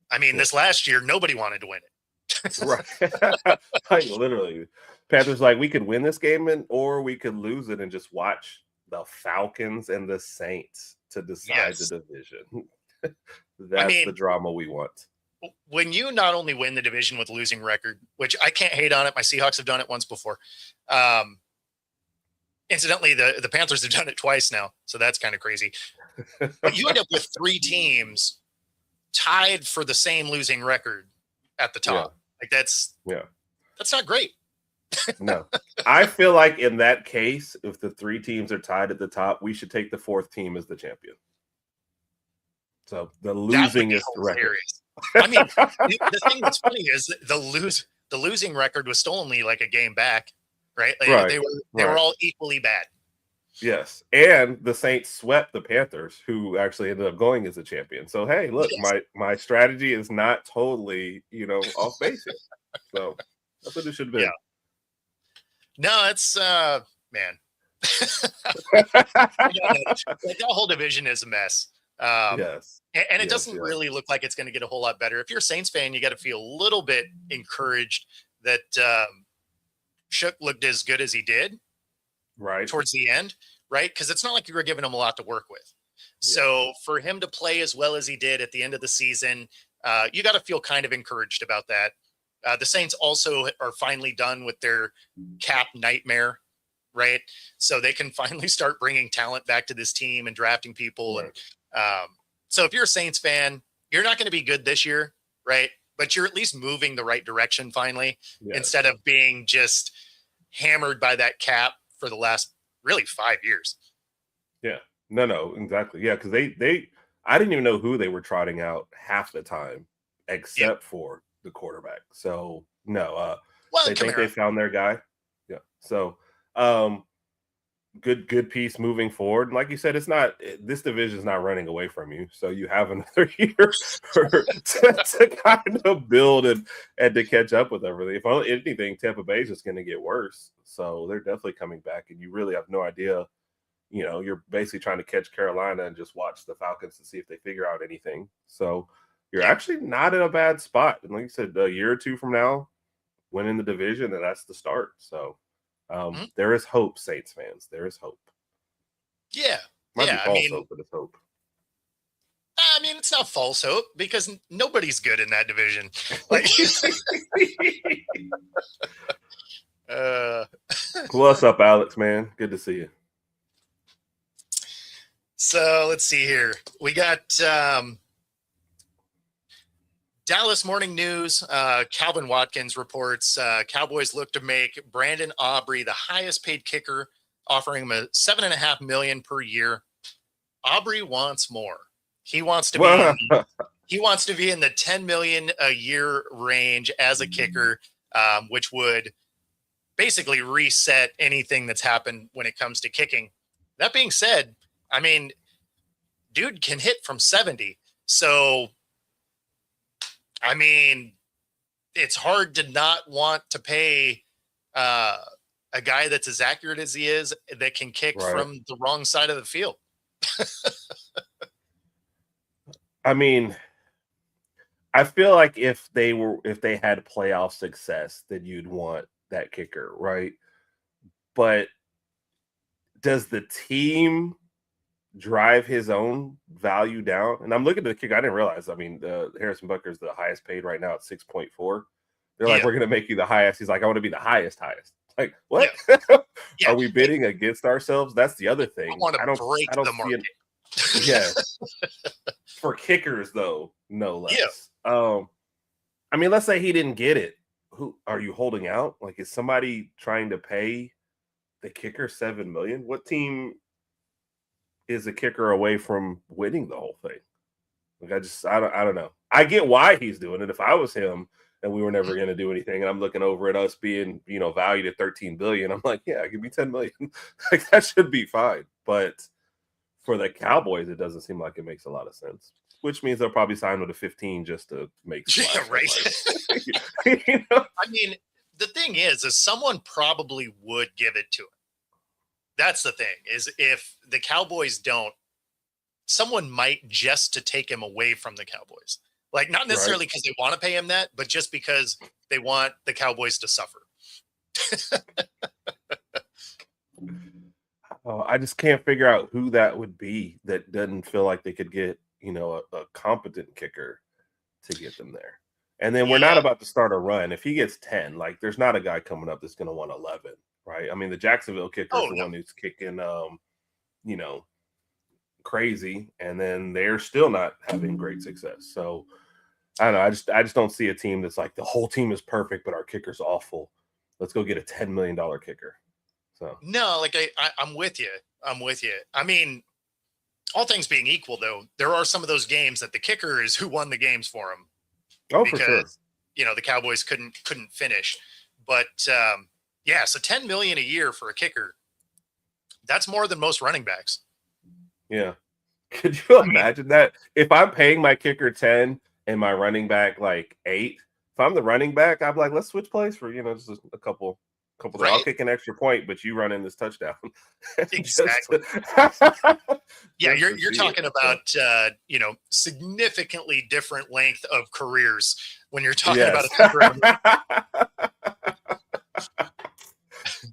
I mean, Yeah. this last year nobody wanted to win it. Right. Like literally, Panthers like we could win this game or we could lose it and just watch the Falcons and the Saints to decide the Yes. division. I That's the mean, drama we want. when you not only win the division with a losing record, which I can't hate on it, my Seahawks have done it once before. Um, Incidentally, the Panthers have done it twice now, so that's kind of crazy. But you end up with three teams tied for the same losing record at the Yeah. top. Like that's Yeah. not great. No. I feel like in that case, if the three teams are tied at the top, we should take the fourth team as the champion. So the That would be losingest record. hilarious. I mean, the thing that's funny is that the losing record was still only like a game back, right? Like Right. they were all equally bad. Yes. And the Saints swept the Panthers, who actually ended up going as a champion. So hey, look, Yes. my strategy is not totally, off base here. So that's what it should have Yeah. been. No, it's man. That whole division is a mess. Yes. And it Yes, doesn't yes. really look like it's going to get a whole lot better. If you're a Saints fan, you got to feel a little bit encouraged that Shook looked as good as he did Right. towards the end, right? Because it's not like you were giving him a lot to work with. So for him to play as well as he did at the end of the season, you got to feel kind of encouraged about that. The Saints also are finally done with their cap nightmare, right? So they can finally start bringing talent back to this team and drafting people. Right. And so if you're a Saints fan, you're not going to be good this year, right? But you're at least moving the right direction finally, instead of being just hammered by that cap for the last really 5 years. Yeah. No, exactly. Yeah, because they I didn't even know who they were trotting out half the time, except for the quarterback. So no, Well, they think they Kamara. found their guy. Yeah. So good piece moving forward. Like you said, this division is not running away from you. So you have another year to kind of build and to catch up with everything. If anything, Tampa Bay is just going to get worse. So they're definitely coming back, and you really have no idea. You're basically trying to catch Carolina and just watch the Falcons to see if they figure out anything. So you're actually not in a bad spot. And like you said, a year or two from now, winning the division, and that's the start. So there is hope, Saints fans. There is hope. Yeah. Might be I false mean, hope, but it's hope. it's not false hope because nobody's good in that division. Like, What's up, Alex, man? Good to see you. So let's see here. We got Dallas Morning News. Calvin Watkins reports Cowboys look to make Brandon Aubrey the highest paid kicker, offering him a $7.5 million per year. Aubrey wants more. He wants to be in the $10 million a year range as a kicker, which would basically reset anything that's happened when it comes to kicking. That being said, I mean, dude can hit from 70. So, I mean, it's hard to not want to pay a guy that's as accurate as he is that can kick from the wrong side of the field. I mean, I feel like if they had playoff success, then you'd want that kicker, right? But does the team drive his own value down? And I'm looking at the kicker. I didn't realize. I mean, Harrison Butker's the highest paid right now at 6.4. They're like, Yeah. we're going to make you the highest. He's like, I want to be the highest. Like, what? Yeah. Yeah. Are we bidding against ourselves? That's the other thing. I want to break I don't the see market. it. Yeah. For kickers, though, no less. Yeah. I mean, let's say he didn't get it. Who are you holding out? Like, is somebody trying to pay the kicker $7 million? What team is a kicker away from winning the whole thing? Like, I don't know. I get why he's doing it. If I was him and we were never going to do anything, and I'm looking over at us being, valued at $13 billion, I'm like, yeah, give me $10 million. Like, that should be fine. But for the Cowboys, it doesn't seem like it makes a lot of sense. Which means they'll probably sign with a 15 just to make. Yeah, right. I mean, the thing is someone probably would give it to him. That's the thing, is if the Cowboys don't, someone might just to take him away from the Cowboys. Like, not necessarily because they want to pay him that, but just because they want the Cowboys to suffer. I just can't figure out who that would be that doesn't feel like they could get, a competent kicker to get them there. And then we're not about to start a run. If he gets 10, like, there's not a guy coming up that's going to want 11, right? I mean, the Jacksonville kicker is the one who's kicking, crazy, and then they're still not having great success. So I don't know. I just don't see a team that's like the whole team is perfect, but our kicker's awful. Let's go get a $10 million kicker. So no, like I'm with you. I mean, all things being equal, though, there are some of those games that the kicker is who won the games for him. Oh, because, for sure. The Cowboys couldn't finish. But so $10 million a year for a kicker, that's more than most running backs. Yeah. Could you imagine that? If I'm paying my kicker 10 and my running back like 8, if I'm the running back, I'm like, let's switch plays for, just a couple right? I'll kick an extra point, but you run in this touchdown. Exactly. Yeah, you're talking about significantly different length of careers when you're talking about a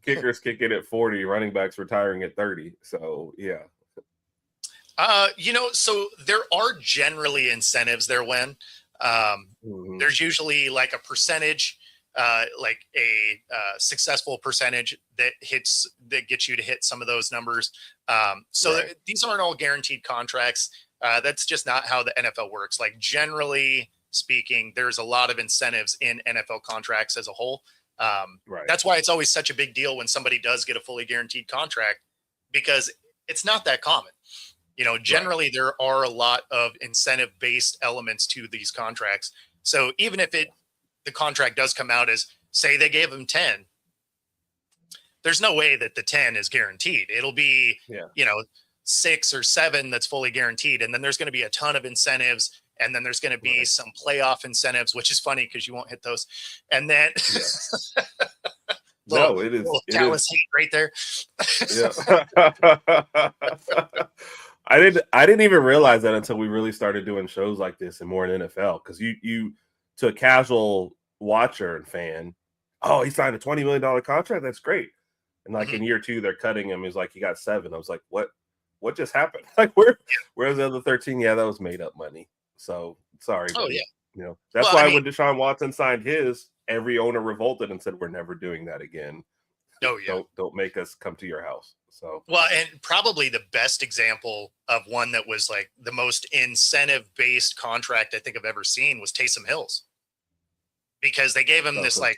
kickers kicking at 40, running backs retiring at 30. So yeah. So there are generally incentives there when there's usually like a percentage, like a successful percentage that gets you to hit some of those numbers. These aren't all guaranteed contracts. That's just not how the NFL works. Like, generally speaking, there's a lot of incentives in NFL contracts as a whole. That's why it's always such a big deal when somebody does get a fully guaranteed contract, because it's not that common. Generally there are a lot of incentive-based elements to these contracts. So even if the contract does come out as, say they gave him 10, there's no way that the 10 is guaranteed. It'll be, 6 or 7 that's fully guaranteed. And then there's going to be a ton of incentives. And then there's going to be some playoff incentives, which is funny because you won't hit those. And then no, it is Dallas hate right there. Yeah. I didn't even realize that until we really started doing shows like this and more in NFL. Because you to a casual watcher and fan, oh, he signed a $20 million contract. That's great. And like in year 2, they're cutting him. He's like, he got 7. I was like, what just happened? Like, where's the other 13? Yeah, that was made up money. So sorry. Oh, buddy. That's why when Deshaun Watson signed his, every owner revolted and said, we're never doing that again. Oh yeah. Don't make us come to your house. So and probably the best example of one that was like the most incentive-based contract I think I've ever seen was Taysom Hill's, because they gave him this it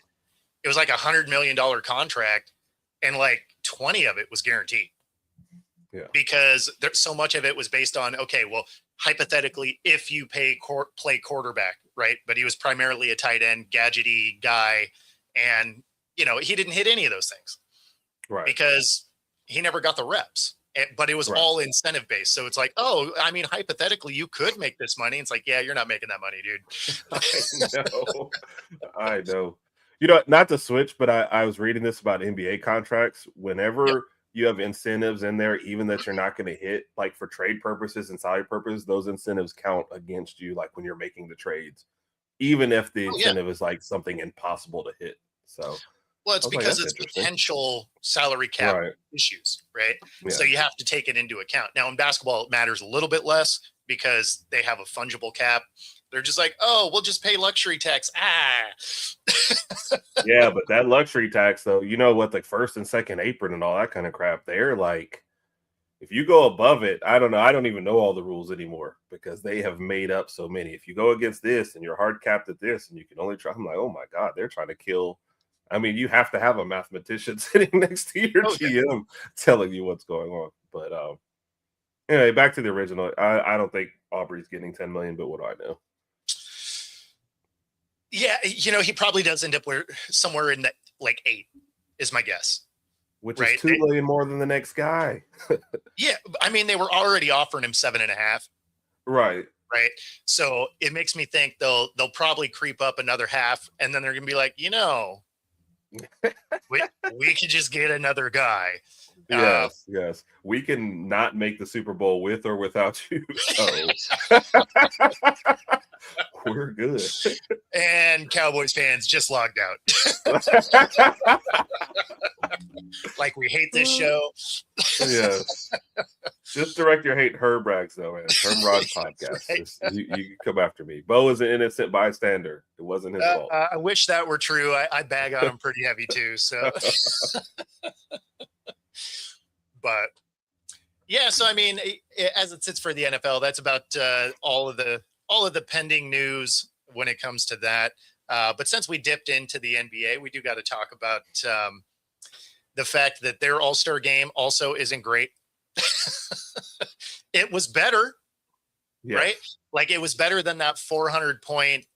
was like $100 million contract, and like 20 of it was guaranteed. Yeah. Because so much of it was based on, okay, well, hypothetically, if you play quarterback, right? But he was primarily a tight end, gadgety guy, and he didn't hit any of those things, right? Because he never got the reps, but it was all incentive based. So it's like, oh, I mean, hypothetically, you could make this money. It's like, yeah, you're not making that money, dude. I know. Not to switch, but I was reading this about NBA contracts. Whenever you have incentives in there, even that you're not going to hit, like for trade purposes and salary purposes, those incentives count against you, like when you're making the trades, even if the Oh, yeah. incentive is like something impossible to hit. So Well, I it's was like, because that's it's interesting. potential salary cap Right. issues, right? So Yeah. you have to take it into account. Now, in basketball, it matters a little bit less because they have a fungible cap. They're just like, oh, we'll just pay luxury tax. Yeah, but that luxury tax, though, you know what, the first and second apron and all that kind of crap, they're like, if you go above it, I don't know. I don't even know all the rules anymore because they have made up so many. If you go against this and you're hard capped at this and you can only try, I'm like, oh my God, they're trying to kill. I mean, you have to have a mathematician sitting next to your Oh, yeah. GM telling you what's going on. But anyway, back to the original. I don't think Aubrey's getting 10 million, but what do I know? Yeah, he probably does end up somewhere in that like 8 is my guess. Which is Right? 2 million more than the next guy. Yeah, I mean, they were already offering him 7.5. Right. Right. So it makes me think they'll probably creep up another half, and then they're gonna be like, we could just get another guy. Yes, yes. We can not make the Super Bowl with or without you. So we're good. And Cowboys fans just logged out. Like, we hate this show. Yes. Just direct your hate Herb Rags, though, man. Herb Rod's podcast. Right. Just, you can come after me. Bo is an innocent bystander. It wasn't his fault. I wish that were true. I bag on him pretty heavy too. So, but yeah. So I mean, as it sits for the NFL, that's about all of the pending news when it comes to that. But since we dipped into the NBA, we do got to talk about the fact that their All-Star game also isn't great. It was better, Yes. right? Like, it was better than that 400-point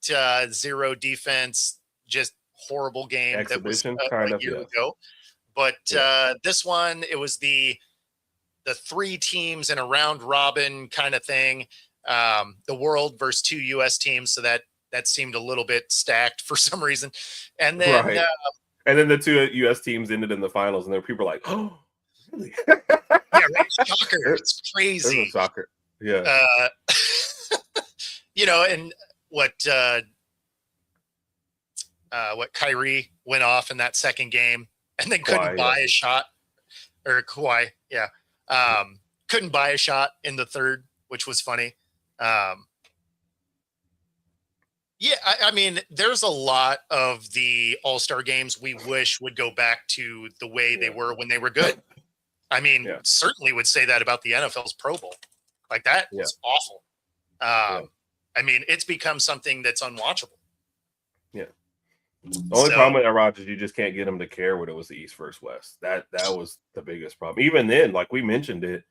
zero defense, just horrible game Exhibition, that was kind a of, year yes. ago. But this one, it was the 3 teams in a round robin kind of thing. The world versus 2 U.S. teams, so that seemed a little bit stacked for some reason. And then right. And then the 2 U.S. teams ended in the finals, and there were people like, "Oh, really?" Yeah, right. Shocker! It's crazy. There's a shocker. Yeah. And what Kyrie went off in that second game, and then couldn't buy a shot, or Kawhi, couldn't buy a shot in the third, which was funny. Yeah, I mean, there's a lot of the All-Star games we wish would go back to the way they were when they were good. I mean, certainly would say that about the NFL's Pro Bowl. Like, that was awful. I mean, it's become something that's unwatchable. Yeah. The only problem with that, Rod, is you just can't get them to care when it was the East versus West. That was the biggest problem. Even then, like we mentioned it,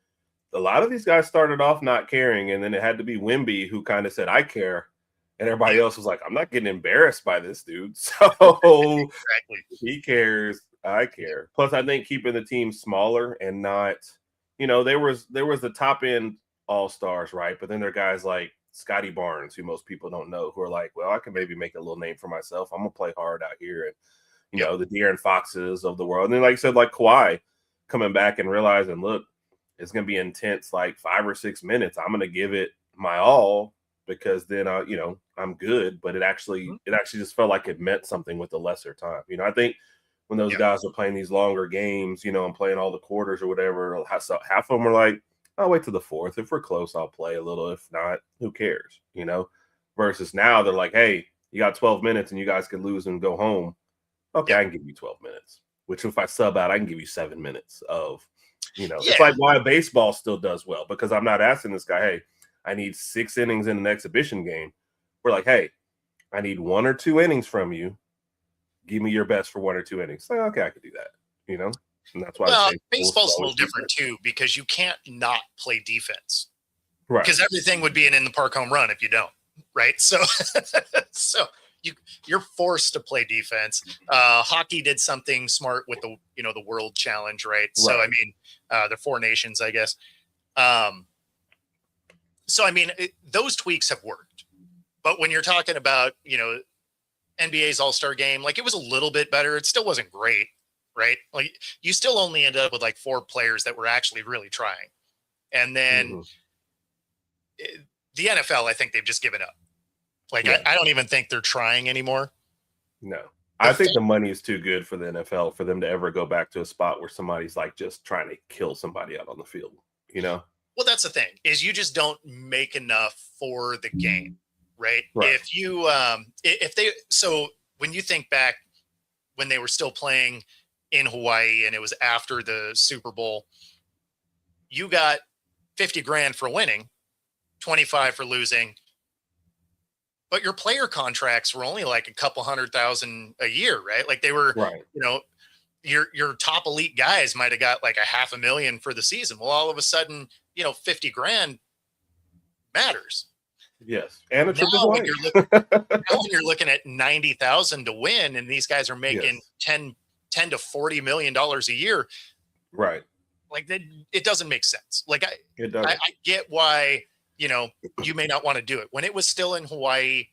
a lot of these guys started off not caring, and then it had to be Wemby who kind of said, "I care." And everybody else was like, I'm not getting embarrassed by this dude. So exactly. He cares. I care. Plus, I think keeping the team smaller and not, there was the top end all-stars, right? But then there are guys like Scotty Barnes, who most people don't know, who are like, well, I can maybe make a little name for myself. I'm going to play hard out here. And, the De'Aaron Foxes of the world. And then, like I said, like Kawhi coming back and realizing, look, it's going to be intense, like 5 or 6 minutes. I'm going to give it my all, because then I'm good. But it actually just felt like it meant something with the lesser time. I think when those guys are playing these longer games, and playing all the quarters or whatever, half of them were like, I'll wait to the fourth. If we're close, I'll play a little. If not, who cares? Versus now they're like, hey, you got 12 minutes and you guys can lose and go home. Okay, I can give you 12 minutes. Which if I sub out, I can give you 7 minutes of, it's like why baseball still does well, because I'm not asking this guy, hey, I need 6 innings in an exhibition game. We're like, hey, I need 1 or 2 innings from you. Give me your best for 1 or 2 innings. Like, okay, I could do that, And that's why baseball's a little different too, because you can't not play defense. Right. Because everything would be an in the park home run if you don't. Right. So you're forced to play defense. Hockey did something smart with the World Challenge, right? So I mean, the 4 nations, I guess. So I mean, those tweaks have worked. But when you're talking about, NBA's All-Star game, like, it was a little bit better. It still wasn't great. right? Like you still only ended up with like 4 players that were actually really trying. And then the NFL, I think they've just given up. Like, I don't even think they're trying anymore. No. I think the money is too good for the NFL for them to ever go back to a spot where somebody's like just trying to kill somebody out on the field, you know? Well, that's the thing, is you just don't make enough for the game, right? Right. If you so when you think back when they were still playing in Hawaii and it was after the Super Bowl, you got 50 grand for winning, 25 for losing, but your player contracts were only like a couple $100,000 a year, right? Like they were, Right. Your top elite guys might have got like $500,000 for the season. Well, all of a sudden, 50 grand matters. Yes. And a trip to Now Hawaii. when you're looking at 90,000 to win, and these guys are making 10 to $40 million a year. Right. Like that, it doesn't make sense. Like I get why, you may not want to do it when it was still in Hawaii.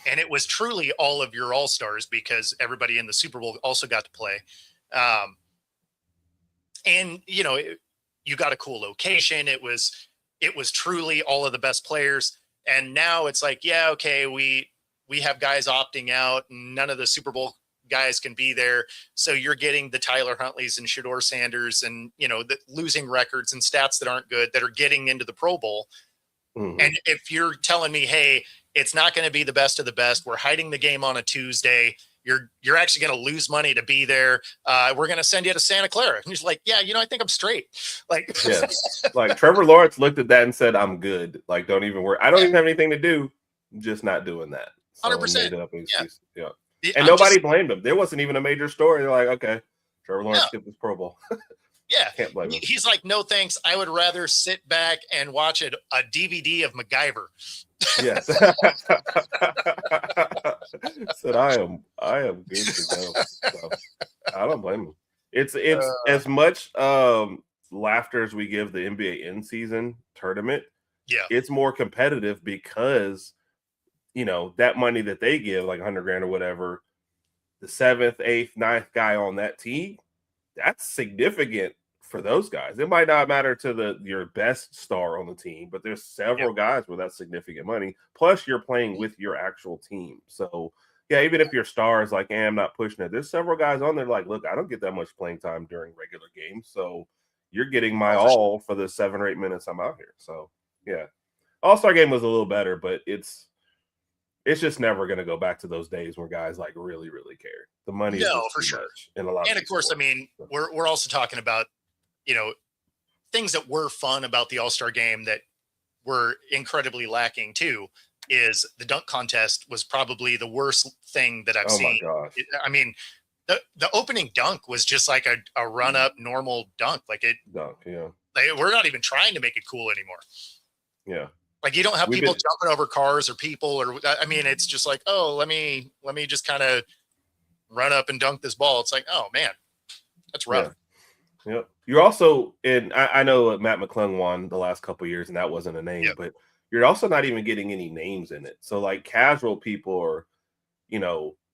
And it was truly all of your all-stars because everybody in the Super Bowl also got to play. And you got a cool location. It was truly all of the best players. And now it's like, yeah, okay, we have guys opting out and none of the Super Bowl guys can be there. So you're getting the Tyler Huntleys and Shedeur Sanders and, the losing records and stats that aren't good that are getting into the Pro Bowl. Mm-hmm. And if you're telling me, hey, it's not going to be the best of the best, we're hiding the game on a Tuesday, you're actually going to lose money to be there. We're going to send you to Santa Clara. And he's like, yeah, I think I'm straight. Like, yes. Like Trevor Lawrence looked at that and said, I'm good. Like, don't even worry. I don't even have anything to do. I'm just not doing that. So 100%. Yeah. And nobody blamed him. There wasn't even a major story. They're like, okay, Trevor Lawrence skipped this Pro Bowl. Yeah. Can't blame him. He's like, no, thanks. I would rather sit back and watch a DVD of MacGyver. Yes. Said I am good to go. So, I don't blame him. It's as much laughter as we give the NBA in-season tournament. Yeah. It's more competitive because that money that they give, like 100 grand or whatever, the 7th, 8th, 9th guy on that team, that's significant for those guys. It might not matter to your best star on the team, but there's several guys with that significant money. Plus, you're playing with your actual team. So, yeah, even if your star is like, I'm not pushing it, there's several guys on there like, look, I don't get that much playing time during regular games. So you're getting my all for the 7 or 8 minutes I'm out here. So, yeah. All-Star game was a little better, but it's just never going to go back to those days where guys like really, really cared. The money is for sure. In a lot and of course, sports. I mean, we're also talking about, things that were fun about the All-Star game that were incredibly lacking too, is the dunk contest was probably the worst thing that I've seen. Oh my gosh. I mean, the opening dunk was just like a run up normal dunk. Like dunk. Yeah. Like we're not even trying to make it cool anymore. Yeah. Like you don't have people jumping over cars or people, or I mean, it's just like, oh, let me just kind of run up and dunk this ball. It's like, oh man, that's rough. Yeah. You're also in. I know Matt McClung won the last couple of years, and that wasn't a name, but you're also not even getting any names in it. So like casual people are,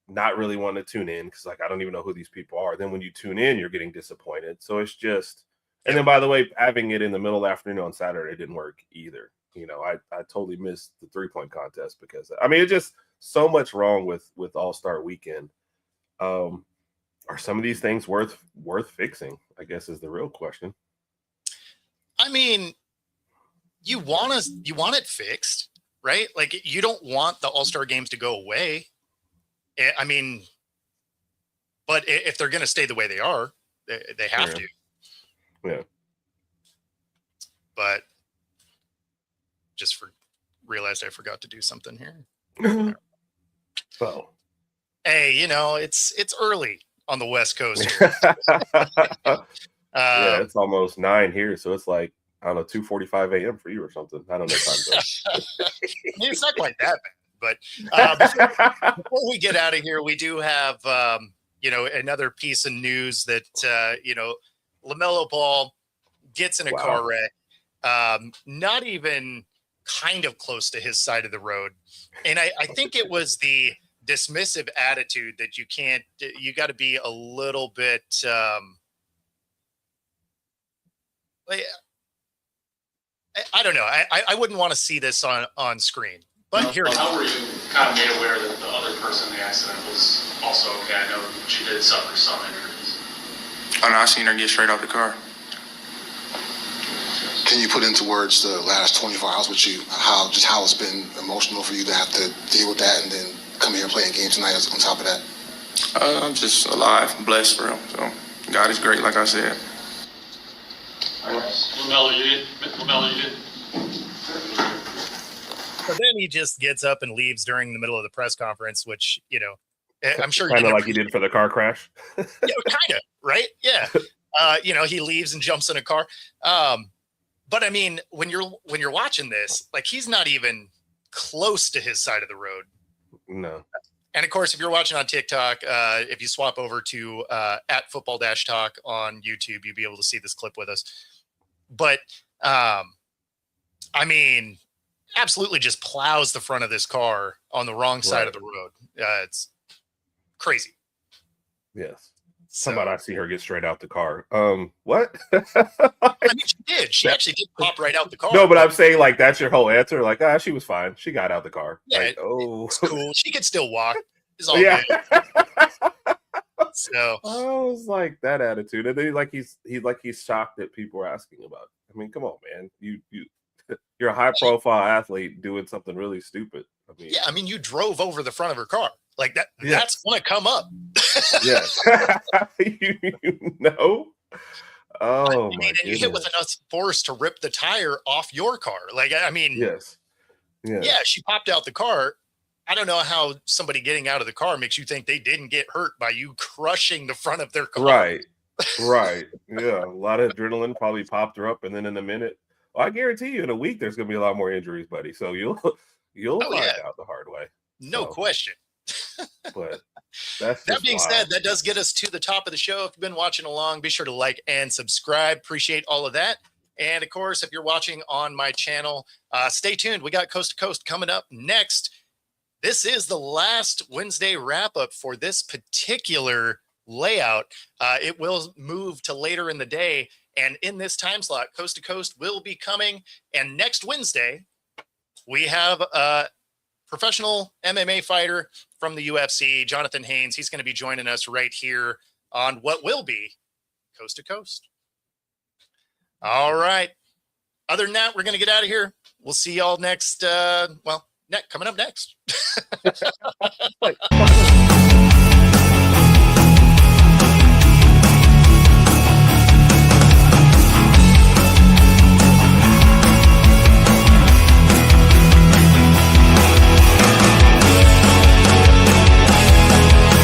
not really wanting to tune in because like I don't even know who these people are. Then when you tune in, you're getting disappointed. So it's just. And then by the way, having it in the middle of the afternoon on Saturday didn't work either. I totally missed the 3-point contest because it's just so much wrong with All-Star Weekend. Are some of these things worth fixing? I guess is the real question. I mean, you want it fixed, right? Like you don't want the All-Star games to go away. I mean, but if they're going to stay the way they are, they have to. Yeah. But realized I forgot to do something here. Oh. Hey, it's early on the West Coast. Yeah, it's almost 9 here, so it's like, I don't know, 2:45 a.m. for you or something. I don't know time. It's not quite that bad, but before we get out of here, we do have another piece of news that LaMelo Ball gets in a car wreck, not even kind of close to his side of the road, and I think it was the dismissive attitude that you got to be a little bit, I don't know. I wouldn't want to see this on screen. But here, how were you kind of made aware that the other person in the accident was also okay? I know she did suffer some injuries. Oh no, I seen her get straight out the car. Can you put into words the last 24 hours with you? How it's been emotional for you to have to deal with that and then come here and play a game tonight on top of that? I'm just alive, blessed for him. So God is great, like I said. LaMelo, you did. So then he just gets up and leaves during the middle of the press conference, which, I'm sure kind of like he did for the car crash. Yeah, kind of, right? Yeah. He leaves and jumps in a car. But I mean, when you're watching this, like, he's not even close to his side of the road. No. And of course, if you're watching on TikTok, if you swap over to @football-talk on YouTube, you'll be able to see this clip with us. But I mean, absolutely just plows the front of this car on the wrong side of the road. It's crazy. Yes. So, How about I see her get straight out the car? What? I mean, she did. She actually did pop right out the car. No, but I'm saying, like, that's your whole answer. Like, she was fine. She got out the car. Yeah, like, it's cool. She could still walk. It's all yeah. good. So I was like that attitude, and then he's shocked that people are asking about it. I mean, come on, man. You're a high profile athlete doing something really stupid. I mean, you drove over the front of her car. Like that. Yes. That's gonna come up. Yes. Oh, I mean, and you hit with enough force to rip the tire off your car. Like, I mean, yes. Yeah, she popped out the car. I don't know how somebody getting out of the car makes you think they didn't get hurt by you crushing the front of their car. Right. Yeah, a lot of adrenaline probably popped her up, and then in a minute, I guarantee you, in a week, there's going to be a lot more injuries, buddy. So you'll find out the hard way. No question. But that being said, that does get us to the top of the show. If you've been watching along, be sure to like and subscribe. Appreciate all of that. And of course, if you're watching on my channel, stay tuned. We got Coast to Coast coming up next. This is the last Wednesday wrap up for this particular layout. It will move to later in the day. And in this time slot, Coast to Coast will be coming. And next Wednesday, we have a professional MMA fighter from the UFC, Jonathan Haynes. He's going to be joining us right here on what will be Coast to Coast. All right. Other than that, we're going to get out of here. We'll see y'all next. Coming up next.